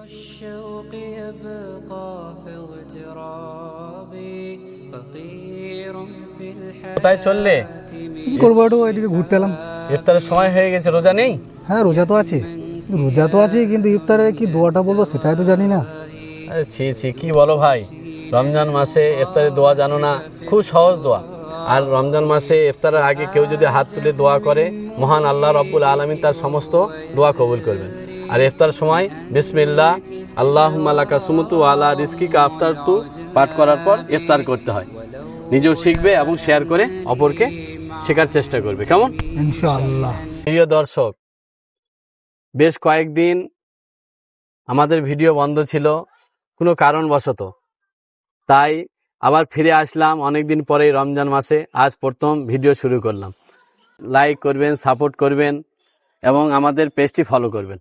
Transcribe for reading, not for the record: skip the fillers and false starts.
الشوق يبقى في اغتراب فقير في কোথায় চললে? কি করবো, একটু ওইদিকে ঘুরতে এলাম। ইফতারের সময় হয়ে গেছে, রোজা নেই? হ্যাঁ, রোজা তো আছে, কিন্তু ইফতারের কি দোয়াটা বলবো সেটাই তো জানি না। আরে ছি ছি, কি বলো ভাই, রমজান মাসে ইফতারের দোয়া জানো না? খুব সহজ দোয়া। আর রমজান মাসে ইফতারের আগে কেউ যদি হাত তুলে দোয়া করে, মহান আল্লাহ রব্বুল আলামিন তার সমস্ত দোয়া কবুল করবেন। আর ইফতার সময় বিসমিল্লাহ আল্লাহুম্মা লাকা সুমতু ওয়া আলা রিজকিকা আফতারতু পাঠ করার পর ইফতার করতে হয়। নিজেও শিখবে এবং শেয়ার করে অপরকে শেখার চেষ্টা করবে। কেমন? ইনশাআল্লাহ। প্রিয় দর্শক, বেশ কয়েকদিন আমাদের ভিডিও বন্ধ ছিল কোনো কারণবশত, তাই আবার ফিরে আসলাম অনেকদিন পরেই রমজান মাসে। আজ প্রথম ভিডিও শুরু করলাম। লাইক করবেন, সাপোর্ট করবেন এবং আমাদের পেজটি ফলো করবেন।